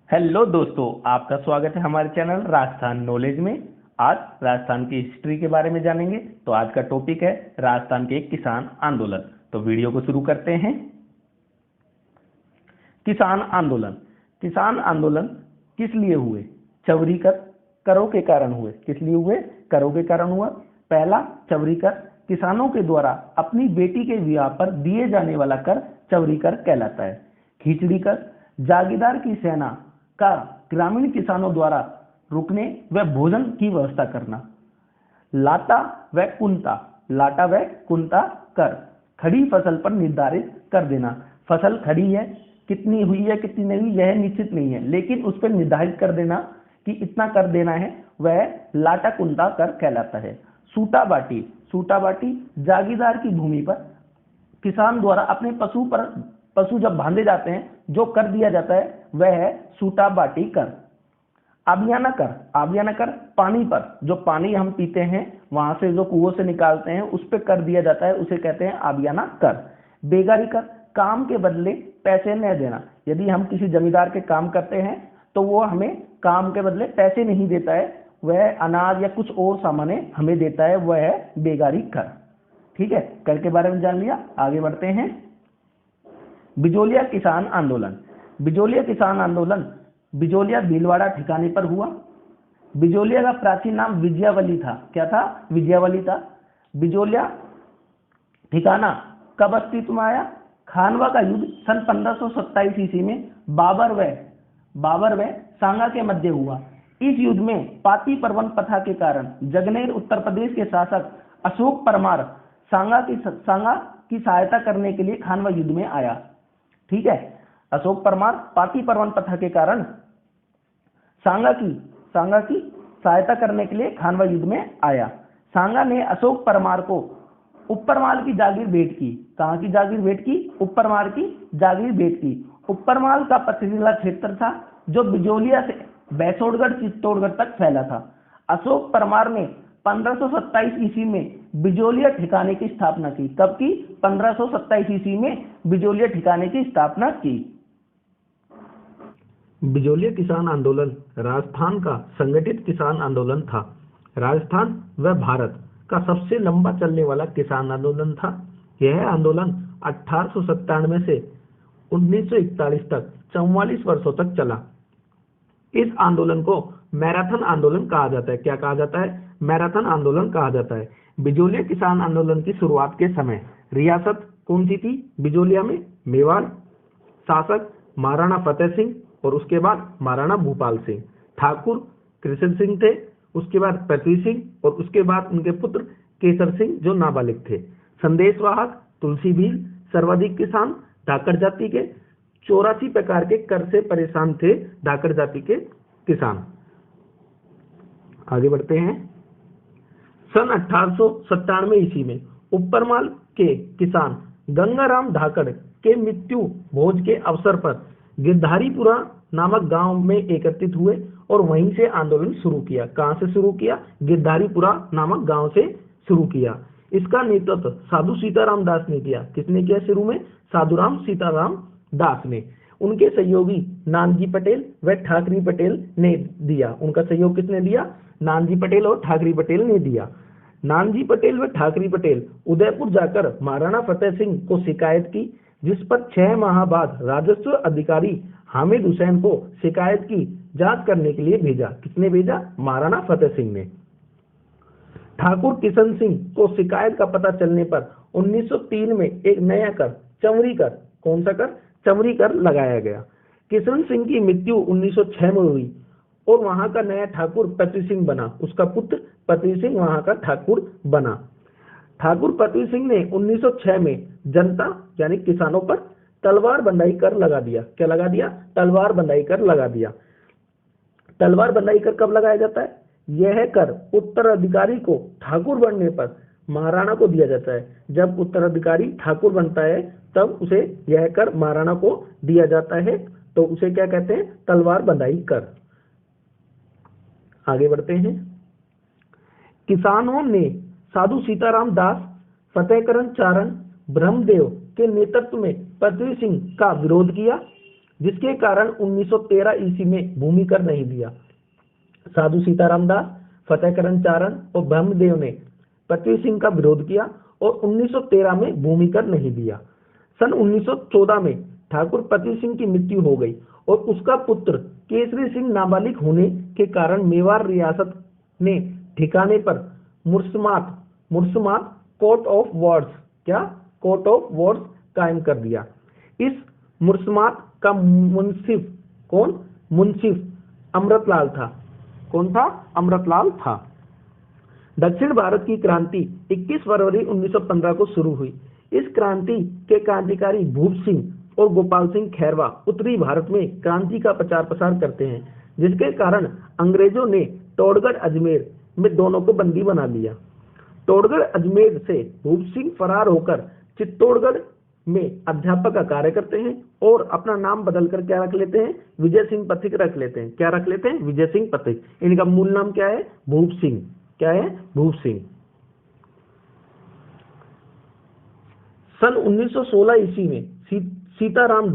Hello दोस्तों, आपका स्वागत है हमारे चैनल राजस्थान नॉलेज में। आज राजस्थान की हिस्ट्री के बारे में जानेंगे। तो आज का टॉपिक है राजस्थान के किसान आंदोलन। तो वीडियो को शुरू करते हैं। किसान आंदोलन। किसान आंदोलन किस लिए हुए? चवरी करों के कारण हुए। किस लिए हुए? करों के कारण हुआ। पहला, चवरी कर किसानों के द्वारा अपनी बेटी के विवाह पर दिए जाने वाला कर चवरी कर कहलाता है। खिचड़ी कर जागीरदार की सेना का ग्रामीण किसानों द्वारा रुकने व भोजन की व्यवस्था करना। लाटा व कुंता कर खड़ी फसल पर निर्धारित कर देना। फसल खड़ी है, कितनी हुई है कितनी नहीं हुई यह निश्चित नहीं है, लेकिन उस पर निर्धारित कर देना कि इतना कर देना है, वह लाटा कुंता कर कहलाता है। सूटा बाटी जागीरदार की भूमि पर किसान द्वारा अपने पशु जब बांधे जाते हैं जो कर दिया जाता है वह है सूटा बाटी कर। आबियाना कर पानी पर, जो पानी हम पीते हैं वहां से जो कुओं से निकालते हैं उस पर कर दिया जाता है, उसे कहते हैं आबियाना कर। बेगारी कर काम के बदले पैसे न देना। यदि हम किसी जमींदार के काम करते हैं तो वो हमें काम के बदले पैसे नहीं देता है, वह अनाज या कुछ और सामान हमें देता है, वह है बेगारी कर। ठीक है, कर के बारे में जान लिया। आगे बढ़ते हैं। बिजोलिया किसान आंदोलन बिजोलिया भीलवाड़ा ठिकाने पर हुआ। बिजोलिया का प्राचीन नाम विजयावली था। क्या था? विजयावली था। बिजोलिया ठिकाना कब अस्तित्व में आया? खानवा का युद्ध सन 1527 ईस्वी में बाबर व सांगा के मध्य हुआ। इस युद्ध में पाती परवन प्रथा के कारण जगनेर उत्तर प्रदेश के शासक अशोक परमार सांगा की सहायता करने के लिए खानवा युद्ध में आया। ठीक है, अशोक परमार पाती परवन प्रथा के कारण सांगा की सहायता करने के लिए खानवा युद्ध में आया। सांगा ने अशोक परमार को उपरमाल की जागीर भेंट की। कहां की जागीर भेंट की? उपरमाल की जागीर भेंट की। उपरमाल का पथरीला क्षेत्र था जो बिजोलिया से बैसोडगढ़ चित्तौड़गढ़ तक फैला था। अशोक परमार ने 1527 ईस्वी में बिजोलिया ठिकाने की स्थापना की। कब की? 1527 ईस्वी में बिजोलिया ठिकाने की स्थापना की। बिजोलिया किसान आंदोलन राजस्थान का संगठित किसान आंदोलन था। राजस्थान व भारत का सबसे लंबा चलने वाला किसान आंदोलन था। यह आंदोलन 1897 से 1941 तक 44 वर्षों तक चला। इस आंदोलन को मैराथन आंदोलन कहा जाता है। क्या कहा जाता है? मैराथन आंदोलन कहा जाता है। बिजोलिया किसान आंदोलन की शुरुआत के समय रियासत कौन सी थी? बिजोलिया में मेवाड़। शासक महाराणा फतेह सिंह और उसके बाद महाराणा भूपाल सिंह। ठाकुर कृष्ण सिंह थे, उसके बाद पृथ्वी सिंह और उसके बाद उनके पुत्र केसर सिंह जो नाबालिग थे। संदेशवाहक तुलसी भील। सर्वाधिक किसान धाकड़ जाति के 84 प्रकार के कर से परेशान थे धाकड़ जाति के किसान। आगे बढ़ते हैं। सन 1897 ईस्वी में उपरमाल के किसान गंगाराम धाकड़ के मृत्यु भोज के अवसर पर गिरधारीपुरा नामक गांव में एकत्रित हुए और वहीं से आंदोलन शुरू किया। कहां से शुरू किया? गिरधारीपुरा नामक गांव से शुरू किया। इसका नेतृत्व साधु सीताराम दास ने किया। किसने किया? शुरू में साधुराम सीताराम दास ने। उनके सहयोगी नानजी पटेल व ठाकरी पटेल ने दिया। उनका सहयोग किसने दिया? नानजी पटेल और ठाकरी पटेल ने दिया। नानजी पटेल व ठाकरी पटेल उदयपुर जाकर महाराणा फतेह सिंह को शिकायत की, जिस पर 6 माह बाद राजस्व अधिकारी हामिद हुसैन को शिकायत की जांच करने के लिए भेजा। किसने भेजा? महाराणा फतेह सिंह ने। ठाकुर किशन सिंह को शिकायत का पता चलने पर 1903 में एक नया कर चमरी कर, कौन सा कर? चमरी कर लगाया गया। किशन सिंह की मृत्यु 1906 में हुई और वहां का नया ठाकुर पृथ्वी सिंह बना। उसका पुत्र पृथ्वी सिंह वहां का ठाकुर बना। ठाकुर पृथ्वी सिंह ने 1906 में जनता यानी किसानों पर तलवार बंधाई कर लगा दिया। क्या लगा दिया? तलवार बंधाई कर लगा दिया। तलवार बंधाई कर कब लगाया जाता है? यह कर उत्तराधिकारी को ठाकुर बनने पर महाराणा को दिया जाता है। जब उत्तराधिकारी ठाकुर बनता है तब उसे यह कर महाराणा को दिया जाता है, तो उसे क्या कहते हैं? तलवार बंधाई कर। आगे बढ़ते हैं। किसानों ने साधु सीताराम दास, फतेहकरण चारण, ब्रह्मदेव के नेतृत्व में पृथ्वी सिंह का विरोध किया। जिसके कारण 1913 ईस्वी में भूमि कर नहीं दिया। साधु सीताराम दास, फतेहकरण चारण और ब्रह्मदेव ने पृथ्वी सिंह का विरोध किया और 1913 में भूमि कर नहीं दिया। सन 1914 में ठाकुर पृथ्वी सिंह की मृत्यु हो गई और उसका पुत्र केसरी सिंह नाबालिग होने के कारण मेवाड़ रियासत ने ठिकाने पर मुर्समात कोर्ट ऑफ वार्ड्स कायम कर दिया। इस मुर्समात का मुंसिफ कौन? मुंसिफ अमृतलाल था। कौन था? अमृतलाल था। दक्षिण भारत की क्रांति 21 फरवरी 1915 को शुरू हुई। इस क्रांति के क्रांतिकारी भूप सिंह और गोपाल सिंह खैरवा उत्तरी भारत में क्रांति का प्रचार प्रसार करते हैं, जिसके कारण अंग्रेजों ने टोडगढ़ अजमेर में दोनों को बंदी बना लिया। टोडगढ़ अजमेर से भूप सिंह फरार होकर चित्तौड़गढ़ में अध्यापक का कार्य करते हैं और अपना नाम बदलकर क्या रख लेते हैं? विजय सिंह पथिक रख लेते हैं। क्या रख लेते हैं? विजय सिंह पथिक। इनका मूल नाम क्या है? भूप सिंह। क्या है? भूप सिंह। सन 1916 ईस्वी में सीताराम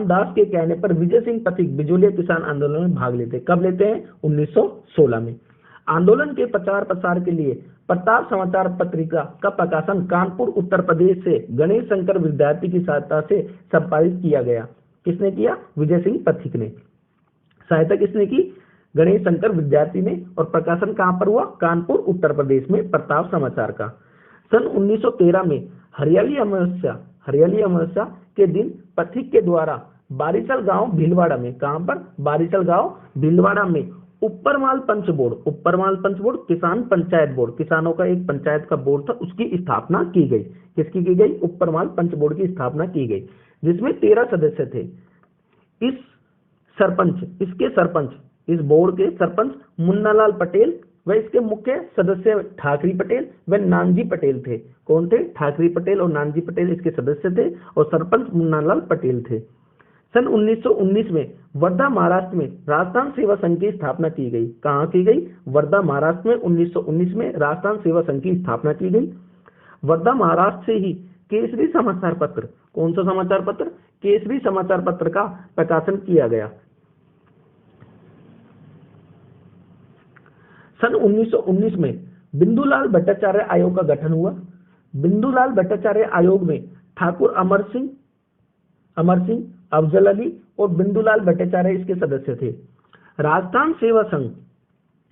दास के कहने पर विजय सिंह पथिक बिजोलिया किसान आंदोलन में भाग लेते। कब लेते हैं? 1916 में। आंदोलन के प्रचार प्रसार के लिए प्रताप समाचार पत्रिका का प्रकाशन कानपुर उत्तर प्रदेश से गणेश शंकर विद्यार्थी की सहायता से संपादित किया गया। किसने किया? विजय सिंह पथिक ने। सहायता किसने की? गणेश शंकर विद्यार्थी ने। और प्रकाशन कहां पर हुआ? कानपुर उत्तर प्रदेश में प्रताप समाचार का। सन 1913 में हरियाली अमावस्या के दिन पथिक के द्वारा बारिशल गांव भीलवाड़ा में, कहां पर? बारिशल गांव भीलवाड़ा में ऊपरमाल पंच बोर्ड किसान पंचायत बोर्ड, किसानों का एक पंचायत का बोर्ड था, उसकी स्थापना की गई। किसकी की गई? ऊपरमाल पंच बोर्ड की स्थापना की गई, जिसमें 13 सदस्य थे। इसके सरपंच, इस बोर्ड के सरपंच मुन्नालाल पटेल व इसके मुख्य सदस्य ठाकरी पटेल व नानजी पटेल थे। कौन थे? ठाकरी पटेल और नानजी पटेल इसके सदस्य थे और सरपंच मुन्नालाल पटेल थे। सन 1919 में वर्धा महाराष्ट्र में राजस्थान सेवा संघ की स्थापना की गई। कहां की गई? वर्धा महाराष्ट्र में 1919 में राजस्थान सेवा संघ की स्थापना की गई। वर्धा महाराष्ट्र से ही केसरी समाचार पत्र, कौन सा समाचार पत्र? केसरी समाचार पत्र का प्रकाशन किया गया। सन 1919 में बिंदुलाल भट्टाचार्य आयोग का गठन हुआ। बिंदुलाल भट्टाचार्य आयोग में ठाकुर अमर सिंह, अफजल अली और बिंदुलाल भट्टाचार्य इसके सदस्य थे। राजस्थान सेवा संघ,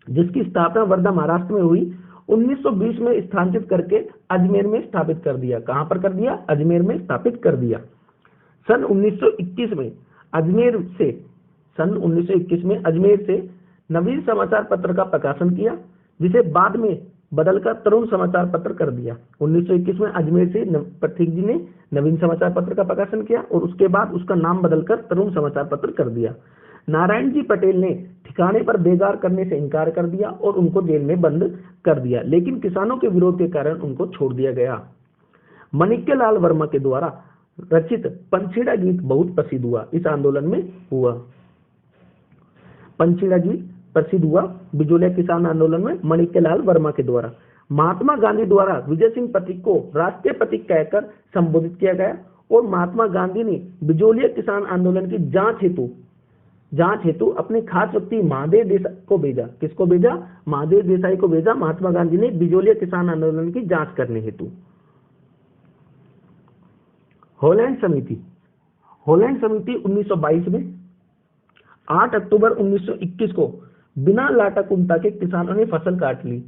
जिसकी स्थापना वर्धा महाराष्ट्र में हुई, 1920 में स्थानांतरित करके अजमेर में स्थापित कर दिया। कहां पर कर दिया? अजमेर में स्थापित कर दिया। सन 1921 में अजमेर से नवीन समाचार पत्र का प्रकाशन किया, जिसे बाद में बदलकर तरुण समाचार पत्र कर दिया। 1921 में अजमेर से पथिक जी ने नवीन समाचार पत्र का प्रकाशन किया और उसके बाद उसका नाम बदलकर तरुण समाचार पत्र कर दिया। नारायण जी पटेल ने ठिकाने पर बेगार करने से इनकार कर दिया और उनको जेल में बंद कर दिया, लेकिन किसानों के विरोध के कारण उनको छोड़ दिया गया। माणिक्यलाल वर्मा के द्वारा रचित पंछीड़ा गीत बहुत प्रसिद्ध हुआ, इस आंदोलन में हुआ। पंछीड़ा गीत प्रसिद्ध हुआ बिजोलिया किसान आंदोलन में माणिक्यलाल वर्मा के द्वारा। महात्मा गांधी द्वारा विजय सिंह पथिक को राष्ट्रीय प्रतीक कहकर संबोधित किया गया और महात्मा गांधी ने बिजोलिया किसान आंदोलन की जांच हेतु अपने खास व्यक्ति महादेव देसाई को भेजा। किसको भेजा? महादेव देसाई को भेजा महात्मा गांधी ने बिजोलिया किसान आंदोलन की जांच करने हेतु। हॉलैंड समिति 1922 में 8 अक्टूबर 1921 को बिना लाटाकुंटा के किसानों ने फसल काट ली।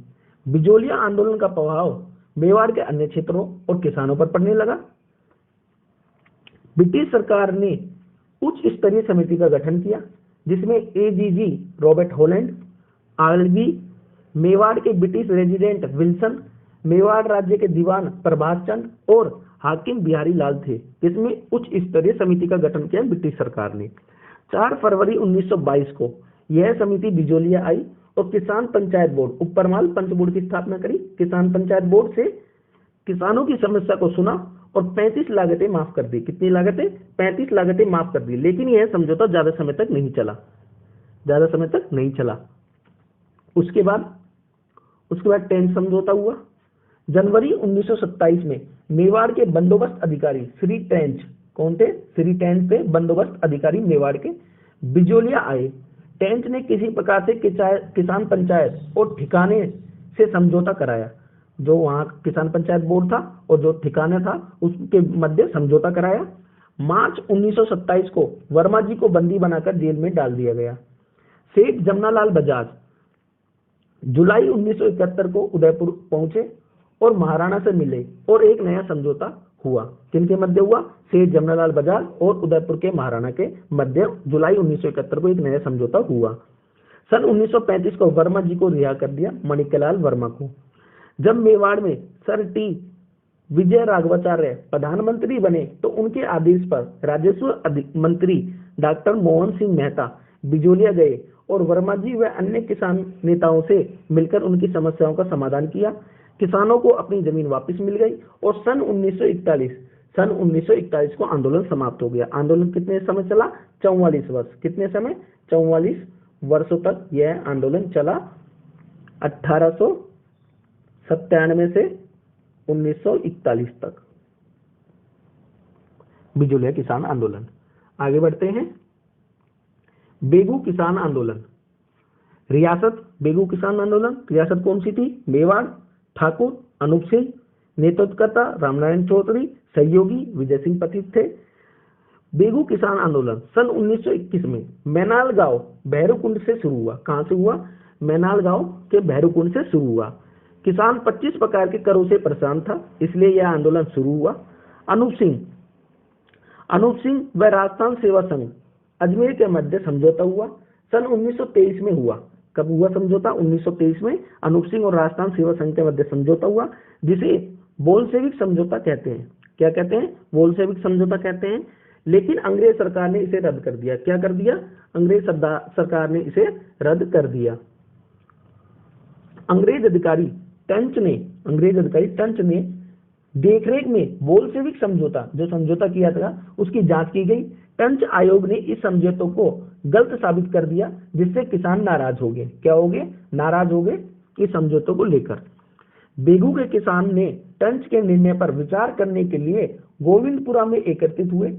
बिजोलिया आंदोलन का प्रभाव मेवाड़ के अन्य क्षेत्रों और किसानों पर पड़ने लगा। ब्रिटिश सरकार ने उच्च स्तरीय समिति का गठन किया, जिसमें AGG Robert Holland, RB Mewar के ब्रिटिश रेजिडेंट विल्सन, मेवाड़ राज्य के दीवान प्रभात चंद और हाकिम बिहारी लाल थे। इसमें उच्च स्तरीय समिति का गठन किया ब्रिटिश सरकार ने। 4 फरवरी 1922 को यह समिति बिजोलिया आई और किसान पंचायत बोर्ड ऊपरमाल पंच बोर्ड की स्थापना करी। किसान पंचायत बोर्ड से किसानों की समस्या को सुना और 35 लागतें माफ कर दी। कितनी लागतें? 35 लागतें माफ कर दी। लेकिन यह समझौता ज्यादा समय तक नहीं चला। उसके बाद टेंच समझौता हुआ। जनवरी 1927 में मेवाड़ के बंदोबस्त अधिकारी श्री टेंच, कौन थे? श्री टेंच थे, बंदोबस्त अधिकारी मेवाड़ के। बिजोलिया आए। टेंच ने किसी प्रकार से किसान पंचायत और ठिकाने से समझौता कराया। जो वहां किसान पंचायत बोर्ड था और जो ठिकाना था उसके मध्य समझौता कराया। मार्च 1927 को वर्मा जी को बंदी बनाकर जेल में डाल दिया गया। सेठ जमनालाल बजाज जुलाई 1971 को उदयपुर पहुंचे और महाराणा से मिले और एक नया समझौता हुआ। किनके मध्य हुआ? सेठ जमनालाल बजाज और उदयपुर के महाराणा के मध्य जुलाई 1971 को एक नया समझौता हुआ। सन 1935 को वर्मा जी को रिहा कर दिया, माणिक्यलाल वर्मा को। जब मेवाड़ में सर टी विजय राघवाचार्य प्रधानमंत्री बने तो उनके आदेश पर राजस्व मंत्री डॉक्टर मोहन सिंह मेहता बिजोलिया गए और वर्मा जी व अन्य किसान नेताओं से मिलकर उनकी समस्याओं का समाधान किया। किसानों को अपनी जमीन वापस मिल गई और सन 1941 को आंदोलन समाप्त हो गया। आंदोलन कितने समय चला? 44 वर्ष। कितने समय? 44 वर्षों तक यह आंदोलन चला। 1897 से 1941 तक बिजोलिया किसान आंदोलन। आगे बढ़ते हैं। बेगू किसान आंदोलन। रियासत बेगू किसान आंदोलन। रियासत कौन सी थी? मेवाड़। ठाकुर अनूप सिंह, नेतृत्वकर्ता रामनारायण चौधरी, सहयोगी विजय सिंह पथिक थे। बेगू किसान आंदोलन सन 1921 में मैनाल गांव भैरवकुंड से शुरू हुआ। कहां से हुआ? मैनाल गांव के भैरवकुंड से शुरू हुआ। किसान 25 प्रकार के करों से परेशान था, इसलिए यह आंदोलन शुरू हुआ। अनूप सिंह व राजस्थान सेवा संघ अजमेर के मध्य समझौता हुआ। सन 1923 में हुआ। कब हुआ समझौता? 1923 में अनूप सिंह और राजस्थान सेवा संघ के मध्य समझौता हुआ, जिसे बोल्शेविक समझौता कहते हैं। क्या कहते हैं? बोल्शेविक समझौता कहते हैं। लेकिन अंग्रेज सरकार ने इसे रद्द कर दिया। क्या कर दिया? अंग्रेज सरकार ने इसे रद्द कर दिया। अंग्रेज अधिकारी टंच ने देखरेख में बोल्शेविक समझौता, जो समझौता किया था, उसकी जांच की गई। टंच आयोग ने इस समझौते को गलत साबित कर दिया, जिससे किसान नाराज हो गए। क्या हो गए? नाराज हो गए इस समझौते को लेकर। बेगू के किसान ने टंच के निर्णय पर विचार करने के लिए गोविंदपुरा में एकत्रित हुए।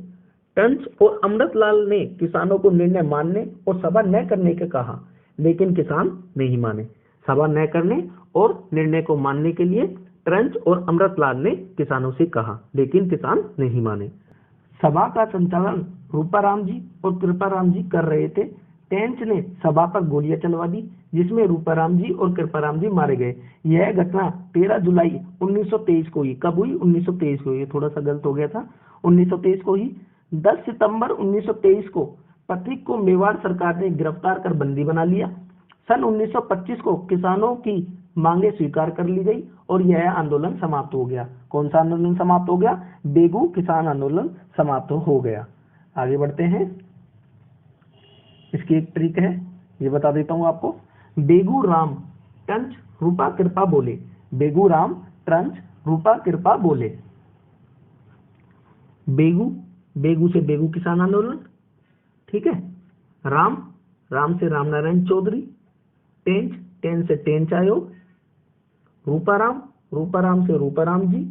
टंच और अमृतलाल ने किसानों को निर्णय मानने और सभा न करने के कहा, लेकिन किसान नहीं माने। सभा न करने और निर्णय को मानने के लिए टंच और अमृतलाल ने किसानों से कहा, लेकिन किसान नहीं माने। सभा का संचालन रूपाराम जी और कृपाराम जी कर रहे थे। टेंच ने सभा पर गोलियां चलवा दी, जिसमें रूपाराम जी और कृपाराम जी मारे गए। यह घटना 13 जुलाई 1923 को हुई। कब हुई? 1923 को। ये थोड़ा सा गलत हो गया था, 1923 को ही। 10 सितंबर 1923 को पथिक को मेवाड़ सरकार ने गिरफ्तार कर बंदी बना लिया। सन 1925 को किसानों की मांगे स्वीकार कर ली गई और यह आंदोलन समाप्त हो गया। कौन सा आंदोलन समाप्त हो गया? बेगू किसान आंदोलन समाप्त हो गया। आगे बढ़ते हैं। इसकी एक ट्रिक है, ये बता देता हूं आपको। बेगू राम टंच रूपा कृपा बोले। बेगू राम टंच रूपा कृपा बोले। बेगू से बेगू किसान आंदोलन, ठीक है। राम से रामनारायण चौधरी। टेंच से टेंच आयोग। रूपाराम से रूपाराम जी।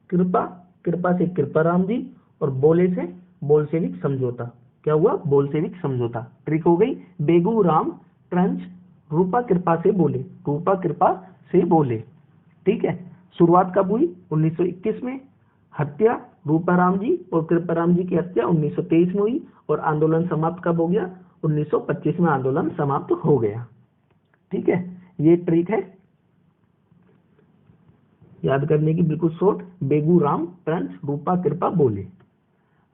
कृपा से कृपाराम जी। और बोले से बोल्शेविक समझौता। क्या हुआ? बोल्शेविक समझौता। ट्रिक हो गई। बेगू राम टंच रूपा कृपा से बोले, ठीक है। शुरुआत कब हुई? 1921 में। हत्या रूपाराम जी और कृपाराम जी की हत्या 1923 में हुई और आंदोलन समाप्त कब हो गया? 1925 में आंदोलन समाप्त हो गया, ठीक है। ये ट्रिक है याद करने की, बिल्कुल शॉर्ट। बेगू राम टंच रूपा कृपा बोले।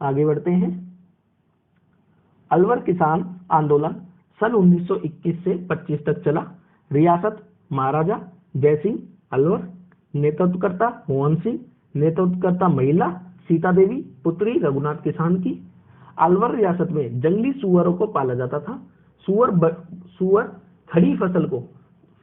आगे बढ़ते हैं। अलवर किसान आंदोलन सन 1921 से 25 तक चला। रियासत महाराजा जयसिंह अलवर। नेतृत्वकर्ता मोहन सिंह। नेतृत्वकर्ता महिला सीता देवी पुत्री रघुनाथ किसान की। अलवर रियासत में जंगली सुअरों को पाला जाता था। सुअर खड़ी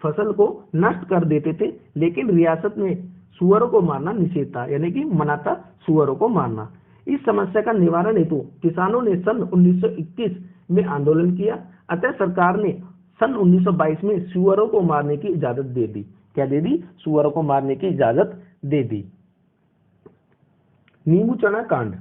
फसल को नष्ट कर देते थे, लेकिन रियासत में सुअरों को मारना निषेध था, यानी कि मना था सुअरों को मारना। इस समस्या का निवारण हेतु किसानों ने सन 1921 में आंदोलन किया। अतः सरकार ने सन 1922 में सुअरों को मारने की इजाजत दे दी। क्या दे दी? सुअरों को मारने की इजाजत दे दी। नींबू चना कांड।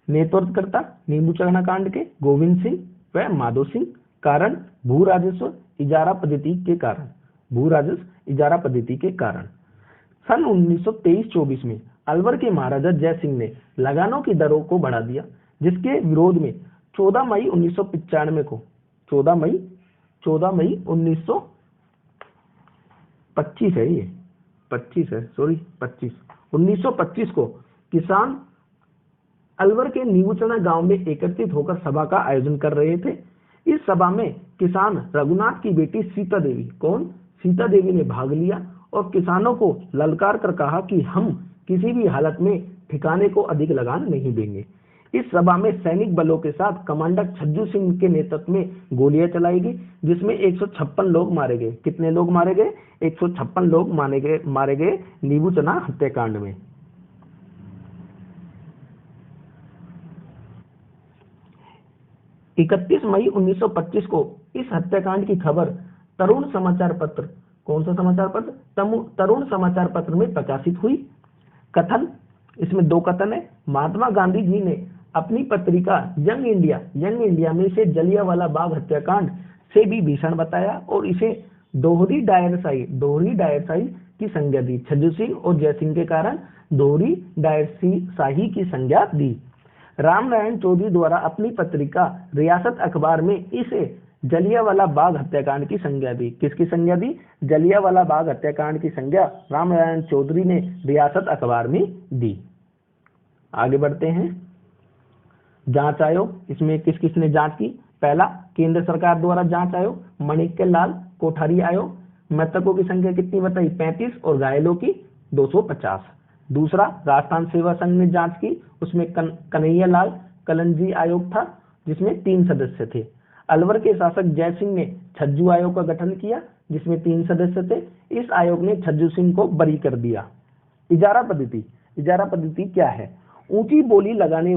नेतृत्व करता नींबू चढ़ना कांड के गोविंद सिंह व माधो सिंह। कारण भू राजस्व इजारा पद्धति के कारण, भू राजस्व इजारा पद्धति के कारण। सन 1923-24 में अलवर के महाराजा जय सिंह ने लगानों की दरों को बढ़ा दिया, जिसके विरोध में 14 मई 1995 को 14 मई 1925 है, ये 25 है, सॉरी 1925 को किसान अलवर के नींबूचना गांव में एकत्रित होकर सभा का आयोजन कर रहे थे। इस सभा में किसान रघुनाथ की बेटी सीता देवी, कौन, सीता देवी ने भाग लिया और किसानों को ललकार कर कहा कि हम किसी भी हालत में ठिकाने को अधिक लगान नहीं देंगे। इस सभा में सैनिक बलों के साथ कमांडर छज्जू सिंह के नेतृत्व में गोलियां चलाई गई, जिसमें 156 लोग मारे गए। कितने लोग मारे गए? 156 लोग मारे गए नींबूचना हत्याकांड में। इकतीस मई 1925 को इस हत्याकांड की खबर तरुण समाचार पत्र, कौन सा समाचार पत्र? तरुण समाचार पत्र में प्रकाशित हुई। कथन, इसमें 2 कथन है। महात्मा गांधी जी ने अपनी पत्रिका यंग इंडिया में इसे जलियांवाला बाग हत्याकांड से भी भीषण बताया और इसे दोहरी डायरशाही की संज्ञा दी। छज्जू सिंह और जय सिंह के कारण दोहरी डायरशाही की संज्ञा दी। रामनारायण चौधरी द्वारा अपनी पत्रिका रियासत अखबार में इसे जलियांवाला बाग हत्याकांड की संज्ञा दी। किसकी संज्ञा दी? जलियांवाला बाग हत्याकांड की संज्ञा रामनारायण चौधरी ने रियासत अखबार में दी। आगे बढ़ते हैं। जांच आयोग, इसमें किस किसने जांच की? पहला, केंद्र सरकार द्वारा जांच आयोग, माणिक्य लाल कोठारी आयोग। मृतकों की संख्या कितनी बताई? 35 और घायलों की 250। दूसरा, राजस्थान सेवा संघ ने जांच की, उसमें कन्हैया लाल कलंजी आयोग था, जिसमें 3 सदस्य थे। अलवर के शासक जय सिंह ने छज्जू आयोग का गठन किया, जिसमें 3 सदस्य थे। इस आयोग ने छज्जू सिंह को बरी कर दिया। इजारा पद्धति क्या है? ऊंची बोली लगाने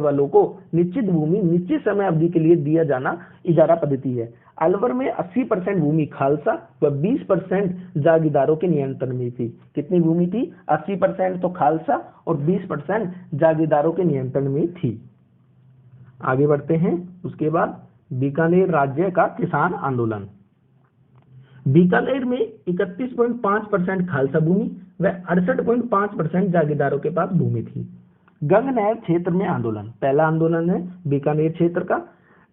वालों को निश्चित भूमि निश्चित समय अवधि के लिए दिया जाना इजारा पद्धति है। अलवर में 80% भूमि खालसा व 20% जागीरदारों के नियंत्रण में थी। कितनी भूमि थी? 80% तो खालसा और 20% जागीरदारों के नियंत्रण में थी। आगे बढ़ते हैं। उसके बाद बीकानेर राज्य का किसान आंदोलन। बीकानेर में 31.5% खालसा भूमि व 68.5% जागीरदारों के पास भूमि थी। गंग नहर क्षेत्र में आंदोलन। पहला आंदोलन है बीकानेर क्षेत्र का।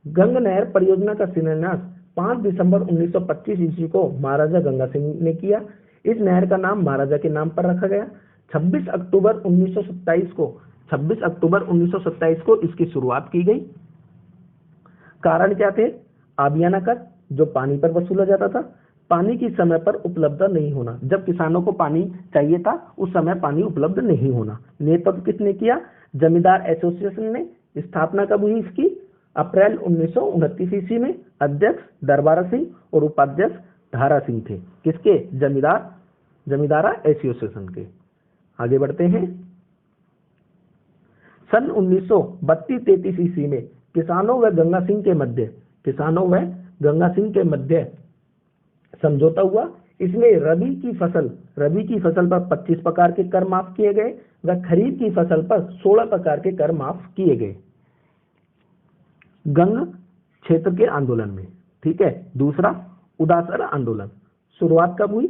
गंग नहर परियोजना का शिलान्यास 5 दिसंबर 1925 ईस्वी को महाराजा गंगा सिंह ने किया। इस नहर का नाम महाराजा के नाम पर रखा गया। 26 अक्टूबर 1927 को इसकी शुरुआत की गई। कारण क्या थे? आबियाना कर, जो पानी पर वसूला जाता था। पानी की समय पर उपलब्धता नहीं होना, जब किसानों को पानी चाहिए था उस समय पानी उपलब्ध नहीं होना। नेतृत्व किसने किया? जमींदार एसोसिएशन ने। स्थापना कब हुई इसकी? अप्रैल 1929 ईस्वी में। अध्यक्ष दरबारा सिंह और उपाध्यक्ष धारा सिंह थे। किसके? जमींदारा एसोसिएशन के। आगे बढ़ते हैं। सन 1932-33 ईस्वी में किसानों व गंगा सिंह के मध्य समझौता हुआ। इसमें रबी की फसल पर 25 प्रकार के कर माफ किए गए व खरीफ की फसल पर 16 प्रकार के कर माफ किए गए। गंग क्षेत्र के आंदोलन में, ठीक है। दूसरा, उदासर आंदोलन। शुरुआत कब हुई?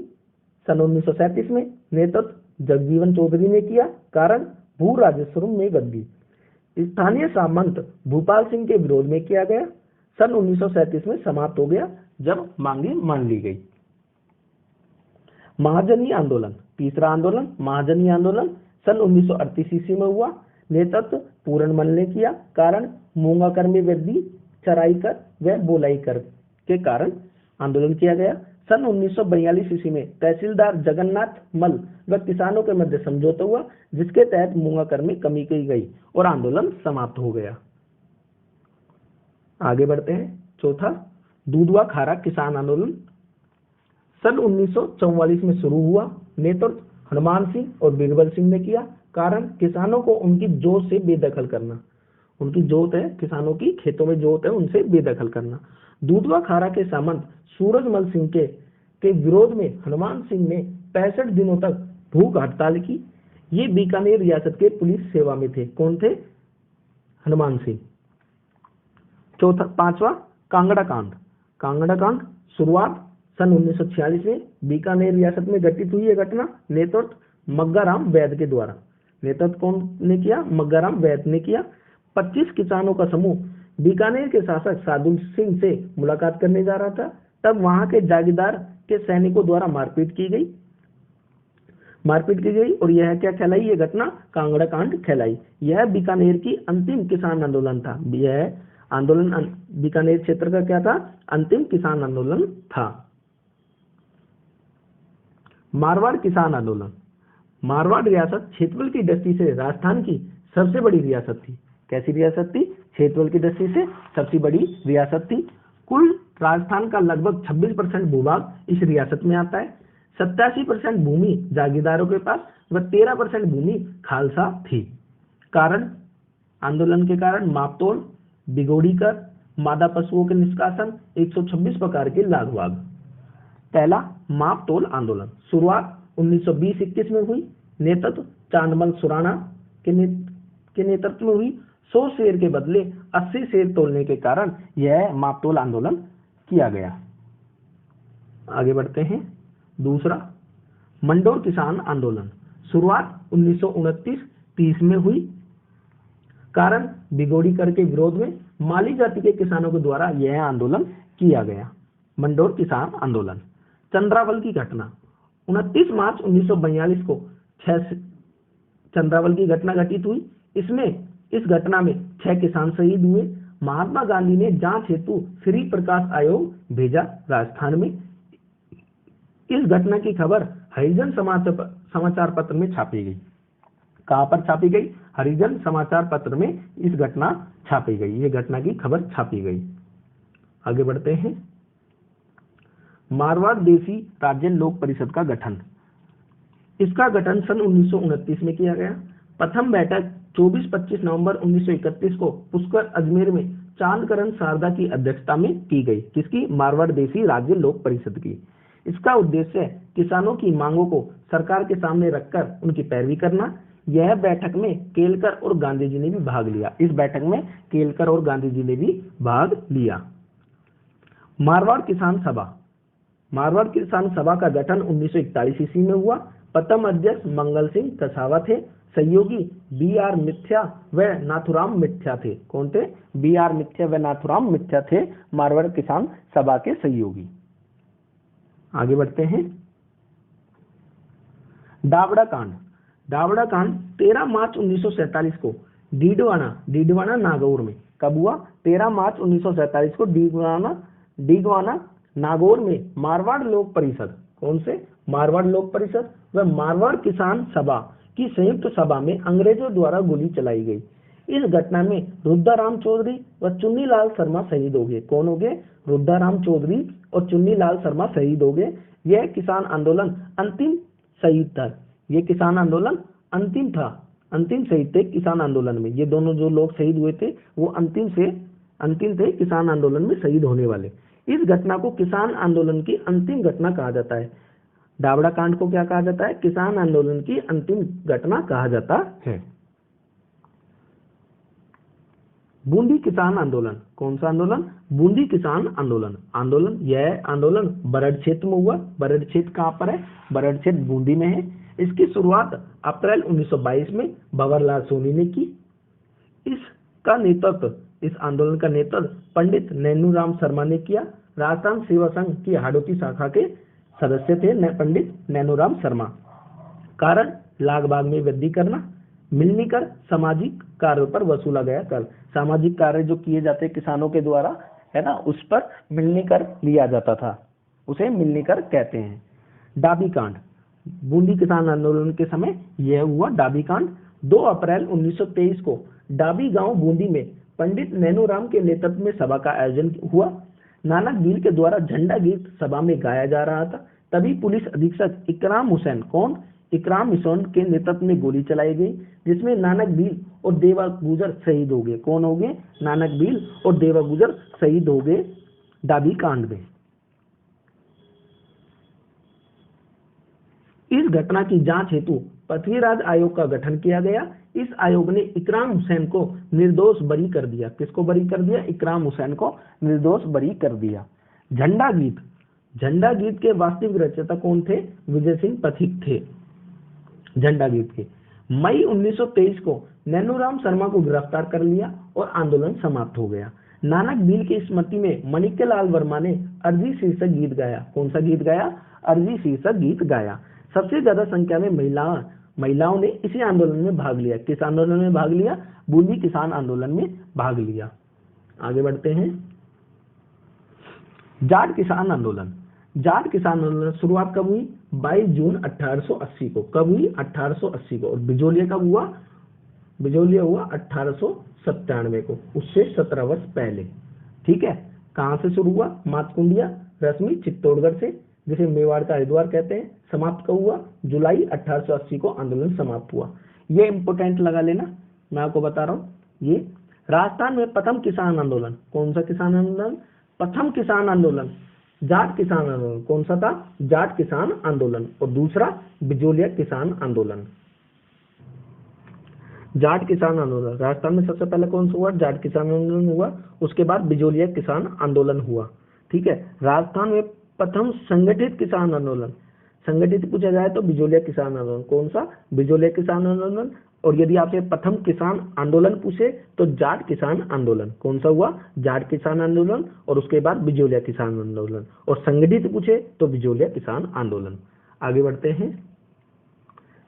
सन 1937 में। नेतृत्व जगजीवन चौधरी ने किया। कारण भू राजस्व में वृद्धि। स्थानीय सामंत भूपाल सिंह के विरोध में किया गया। सन 1937 में समाप्त हो गया जब मांगे मान ली गई। महाजनी आंदोलन। तीसरा आंदोलन महाजनी आंदोलन सन 1938 ईस्वी में हुआ। नेतृत्व पूरनमल ने किया। कारण मूंगा कर में वृद्धि, चराई कर व बोलाई कर के कारण आंदोलन किया गया। सन 1942 ईस्वी में तहसीलदार जगन्नाथ मल व किसानों के मध्य समझौता हुआ, जिसके तहत मूंगा कर में कमी की गई और आंदोलन समाप्त हो गया। आगे बढ़ते हैं। चौथा, दूधवा खारा किसान आंदोलन सन 1944 में शुरू हुआ। नेतृत्व हनुमान सिंह और बीरबल सिंह ने किया। कारण किसानों को उनकी जोत से बेदखल करना। उनकी जोत है, किसानों की खेतों में जोत है, उनसे बेदखल करना। दूधवा खारा के सामंत सूरजमल सिंह के विरोध में हनुमान सिंह ने 65 दिनों तक भूख हड़ताल की। ये बीकानेर रियासत के पुलिस सेवा में थे। कौन थे? हनुमान सिंह। चौथा, पांचवा, कांगड़ा कांड। कांगड़ा कांड शुरुआत सन 1946 में बीकानेर रियासत में घटित हुई यह घटना नेतृत्व मग्गाराम वैद के द्वारा। नेतृत्व कौन ने किया? मग्गाराम वैद ने किया। 25 किसानों का समूह बीकानेर के शासक सादुल सिंह से मुलाकात करने जा रहा था। तब वहां के जागीरदार के सैनिकों द्वारा मारपीट की गई और यह क्या कहलाई? ये घटना कांगड़ा कांड कहलाई। यह बीकानेर की अंतिम किसान आंदोलन था। यह आंदोलन बीकानेर क्षेत्र का क्या था? अंतिम किसान आंदोलन था। मारवाड़ किसान आंदोलन। मारवाड़ रियासत क्षेत्रफल की दृष्टि से राजस्थान की सबसे बड़ी रियासत थी। कैसी रियासत थी? क्षेत्रफल की दृष्टि से सबसे बड़ी रियासत थी। कुल राजस्थान का लगभग 26% भूभाग इस रियासत में आता है। 87% भूमि जागीरदारों के पास व 13% भूमि खालसा थी। कारण, आंदोलन के कारण मापतोल, बिगोड़ी कर, मादा पशुओं के निष्कासन, 126 प्रकार के लाग वाग। पहला, मापतोल आंदोलन। शुरुआत 1920-21 में हुई। नेतृत्व चांदमल सुराणा के नेतृत्व में हुई। 100 शेर के बदले 80 शेर तोलने के कारण यह मापतोल आंदोलन किया गया। आगे बढ़ते हैं। दूसरा, मंडोर किसान आंदोलन। शुरुआत 1929-30 में हुई। कारण, बिगोड़ी कर के विरोध में माली जाति के किसानों के द्वारा यह आंदोलन किया गया। मंडोर किसान आंदोलन। चंद्रावल की घटना। 29 मार्च 1942 को चंद्रावल की घटना घटित हुई। इस घटना में 6 किसान शहीद हुए। महात्मा गांधी ने जांच हेतु श्री प्रकाश आयोग भेजा राजस्थान में। इस घटना की खबर हरिजन समाचार पत्र में छापी गई। कहां पर छापी गई? हरिजन समाचार पत्र में इस घटना छापी गई। ये घटना की खबर छापी गई। आगे बढ़ते हैं। मारवाड़ देशी राज्य लोक परिषद का गठन। इसका गठन सन 1929 में किया गया। प्रथम बैठक 24-25 नवंबर 1931 को पुष्कर अजमेर में चांदकरण शारदा की अध्यक्षता में की गई। किसकी? मारवाड़ देशी राज्य लोक परिषद की। इसका उद्देश्य किसानों की मांगों को सरकार के सामने रखकर उनकी पैरवी करना। यह बैठक में केलकर और गांधी जी ने भी भाग लिया। इस बैठक में केलकर और गांधी जी ने भी भाग लिया। मारवाड़ किसान सभा। मारवाड़ किसान सभा का गठन 1941 ईस्वी में हुआ। प्रथम अध्यक्ष मंगल सिंह कसावा थे। सहयोगी B.R. मिथ्या व नाथुराम मिथ्या थे। कौन थे? B.R. मिथ्या व नाथुराम मिथ्या थे मारवाड़ किसान सभा के सहयोगी। आगे बढ़ते हैं। दावड़ा कांड। दावड़ा कांड 13 मार्च 1947 को डीडवाना नागौर में। कब हुआ? 13 मार्च 1947 को डीडवाना नागौर में मारवाड़ लोक परिषद, कौन से? मारवाड़ लोक परिषद व मारवाड़ किसान सभा की संयुक्त सभा में अंग्रेजों द्वारा गोली चलाई गई। इस घटना में रुद्राराम चौधरी व चुन्नीलाल शर्मा शहीद हो गए। कौन हो गए? रुद्राराम चौधरी और चुन्नीलाल शर्मा शहीद हो गए। यह किसान आंदोलन अंतिम शहीद था। यह किसान आंदोलन अंतिम था, अंतिम शहीद थे किसान आंदोलन में। ये दोनों जो लोग शहीद हुए थे वो अंतिम थे किसान आंदोलन में शहीद होने वाले। इस घटना को किसान आंदोलन की अंतिम घटना कहा जाता है। दावड़ा कांड को क्या कहा जाता है? किसान आंदोलन की अंतिम घटना कहा जाता है। बूंदी किसान आंदोलन। कौन सा आंदोलन? बूंदी किसान आंदोलन। यह आंदोलन बरड़ क्षेत्र में हुआ। बरड़ क्षेत्र कहाँ पर है? बरड़ क्षेत्र बूंदी में है। इसकी शुरुआत अप्रैल 1922 में भंवरलाल सोनी ने की। इस आंदोलन का नेतृत्व पंडित नैनूराम शर्मा ने किया। राजस्थान सेवा संघ की हाड़ौती शाखा के सदस्य थे पंडित नैनूराम शर्मा। कारण, लाग बाग में वृद्धि करना। मिलनी कर सामाजिक कार्यों पर वसूला गया कर। सामाजिक कार्य जो किए जाते किसानों के द्वारा, है ना, उस पर मिलनी कर लिया जाता था, उसे मिलनी कर कहते हैं। डाबी कांड। बूंदी किसान आंदोलन के समय यह हुआ डाबी कांड। 2 अप्रैल 1923 को डाबी गांव बूंदी में पंडित नैनूराम के नेतृत्व में सभा का आयोजन हुआ। नानक भील के द्वारा झंडा गीत सभा में गाया जा रहा था। तभी पुलिस अधीक्षक इकराम हुसैन के नेतृत्व में गोली चलाई गई, जिसमें नानक भील और देवा गुजर शहीद हो गए। कौन हो गए? नानक भील और देवा गुजर शहीद हो गए डाबी कांड में। इस घटना की जांच हेतु पृथ्वीराज आयोग का गठन किया गया। इस आयोग ने इकराम हुसैन को निर्दोष बरी कर दिया। किसको बरी कर दिया? इकराम हुसैन को निर्दोष बरी कर दिया। झंडा गीत, झंडा गीत के वास्तविक रचयिता कौन थे? विजय सिंह पथिक थे झंडा गीत के। मई 1923 को नैनूराम शर्मा को गिरफ्तार कर लिया और आंदोलन समाप्त हो गया। नानक भील की स्मृति में माणिक्यलाल वर्मा ने अर्जी शीर्षक गीत गाया। कौन सा गीत गाया? अर्जी शीर्षक गीत गाया। सबसे ज्यादा संख्या में महिलाओं ने इसी आंदोलन में भाग लिया। किस आंदोलन में भाग लिया? बूंदी किसान आंदोलन में भाग लिया। आगे बढ़ते हैं। जाट किसान आंदोलन। जाट किसान आंदोलन शुरुआत कब हुई? 22 जून 1880 को। कब हुई? 1880 को। और बिजोलिया कब हुआ? बिजोलिया हुआ 1897 को, उससे 17 वर्ष पहले। ठीक है। कहां से शुरू हुआ? मातकुंडिया रश्मि चित्तौड़गढ़ से, जिसे मेवाड़ का हरिद्वार कहते हैं। समाप्त कब हुआ? जुलाई 1880 को आंदोलन समाप्त हुआ। ये इंपोर्टेंट लगा लेना, मैं आपको बता रहा हूँ। ये राजस्थान में प्रथम किसान आंदोलन। कौन सा किसान आंदोलन? प्रथम किसान आंदोलन जाट किसान आंदोलन। कौन सा था? जाट किसान आंदोलन। और दूसरा बिजोलिया किसान आंदोलन। जाट किसान आंदोलन राजस्थान में सबसे पहले कौन सा हुआ? जाट किसान आंदोलन हुआ। उसके बाद बिजोलिया किसान आंदोलन हुआ। ठीक है। राजस्थान में प्रथम संगठित किसान आंदोलन, संगठित पूछा जाए तो बिजोलिया किसान आंदोलन। कौन सा? बिजोलिया किसान आंदोलन। और यदि आपसे प्रथम किसान आंदोलन पूछे तो जाट किसान आंदोलन। कौन सा हुआ? जाट किसान आंदोलन। और उसके बाद बिजोलिया किसान आंदोलन। और संगठित पूछे तो बिजोलिया किसान आंदोलन। आगे बढ़ते हैं।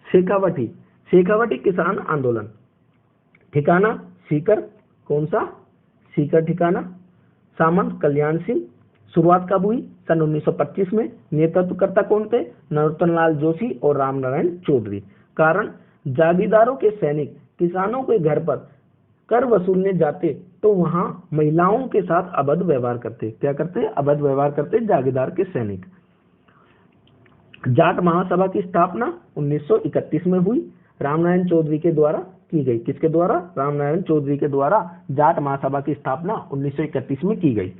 शेखावटी, शेखावटी किसान आंदोलन। ठिकाना सीकर। कौन सा? सीकर ठिकाना। सामंत कल्याण सिंह। शुरुआत कब हुई? सन 1925 में। नेतृत्वकर्ता कौन थे? नरोत्तम लाल जोशी और रामनारायण चौधरी। कारण, जागीरदारों के सैनिक किसानों के घर पर कर वसूलने जाते तो वहां महिलाओं के साथ अभद्र व्यवहार करते। क्या करते? अभद्र व्यवहार करते जागीरदार के सैनिक। जाट महासभा की स्थापना 1931 में हुई, रामनारायण चौधरी के द्वारा की गई। किसके द्वारा? रामनारायण चौधरी के द्वारा जाट महासभा की स्थापना 1931 में की गई।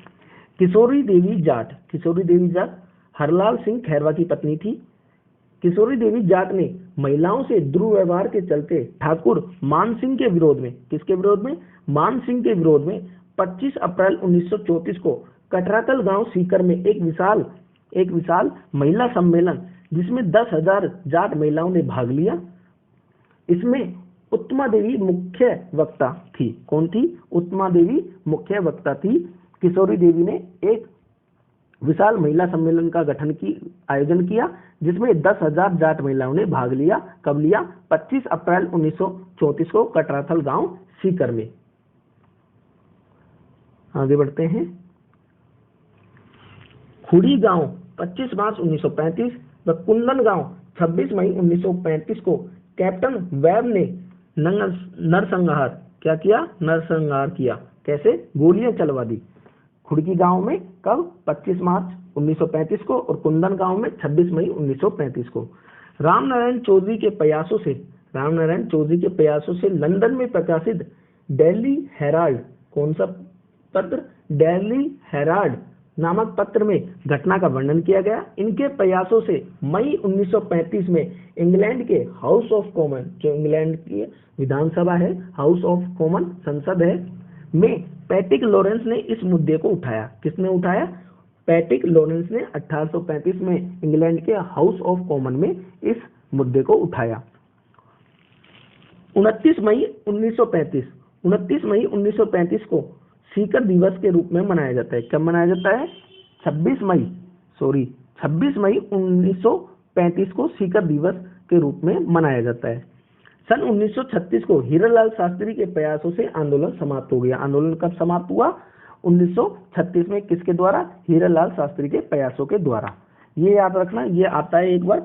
किशोरी देवी जाट, किशोरी देवी जाट हरलाल सिंह खैरवा की पत्नी थी। किशोरी देवी जाट ने महिलाओं से दुर्व्यवहार के चलते ठाकुर मान सिंह के विरोध में, किसके विरोध में? मान सिंह के विरोध में 25 अप्रैल 1934 को कटराकल गांव सीकर में एक विशाल महिला सम्मेलन, जिसमें 10,000 जाट महिलाओं ने भाग लिया। इसमें उत्तमा देवी मुख्य वक्ता थी। कौन थी? उत्तमा देवी मुख्य वक्ता थी। किशोरी देवी ने एक विशाल महिला सम्मेलन का आयोजन किया, जिसमें 10,000 जाट महिलाओं ने भाग लिया। कब लिया? 25 अप्रैल 1934 को कटराथल गांव सीकर में। आगे बढ़ते हैं। खुड़ी गांव 25 मार्च 1935 व कुंदन गांव 26 मई 1935 को कैप्टन वेब ने नरसंहार क्या किया? नरसंहार किया। कैसे? गोलियां चलवा दी। खुड़की गांव में कब? 25 मार्च 1935 को। और कुंदन गांव में 26 मई 1935 को। रामनारायण चौधरी के प्रयासों से लंदन में प्रकाशित डेली हेराल्ड, कौन सा पत्र? डेली हेराल्ड नामक पत्र में घटना का वर्णन किया गया। इनके प्रयासों से मई 1935 में इंग्लैंड के हाउस ऑफ कॉमन, जो इंग्लैंड की विधानसभा है, हाउस ऑफ कॉमन संसद है, में पैट्रिक लॉरेंस ने इस मुद्दे को उठाया। किसने उठाया? पैट्रिक लॉरेंस ने 1835 में इंग्लैंड के हाउस ऑफ कॉमन में इस मुद्दे को उठाया। 29 मई 1935 को सीकर दिवस के रूप में मनाया जाता है। कब मनाया जाता है? 26 मई 1935 को सीकर दिवस के रूप में मनाया जाता है। सन 1936 को हीरालाल शास्त्री के प्रयासों से आंदोलन समाप्त हो गया। आंदोलन कब समाप्त हुआ? 1936 में। किसके द्वारा? हीरालाल शास्त्री के प्रयासों के द्वारा। ये याद रखना, ये आता है एक बार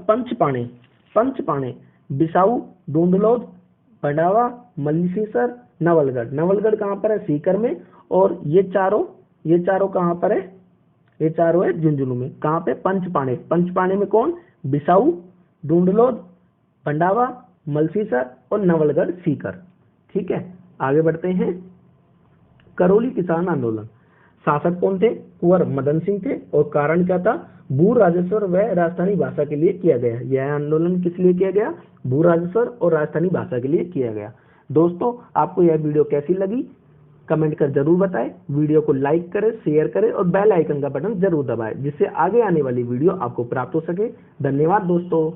पंचपाणे, बिसाऊ, डूंडलौद, बड़ावा, मल्लीशेसर, नवलगढ़ कहाँ पर है? सीकर में। और ये चारों कहाँ पर है? ये चारों है झुंझुनू में। कहाँ पे? पंचपाणे में कौन? बिसाऊ, डूंडलौद, बंडावा, मल्सीसर और नवलगढ़ सीकर। ठीक है। आगे बढ़ते हैं। करौली किसान आंदोलन। शासक कौन थे? कुंवर मदन सिंह थे। और कारण क्या था? भू राजस्व व राजस्थानी भाषा के लिए किया गया। यह आंदोलन किस लिए किया गया? भू राजस्व और राजस्थानी भाषा के लिए किया गया। दोस्तों, आपको यह वीडियो कैसी लगी कमेंट कर जरूर बताएं। वीडियो को लाइक करें, शेयर करें और बेल आइकन का बटन जरूर दबाएं, जिससे आगे आने वाली वीडियो आपको प्राप्त हो सके। धन्यवाद दोस्तों।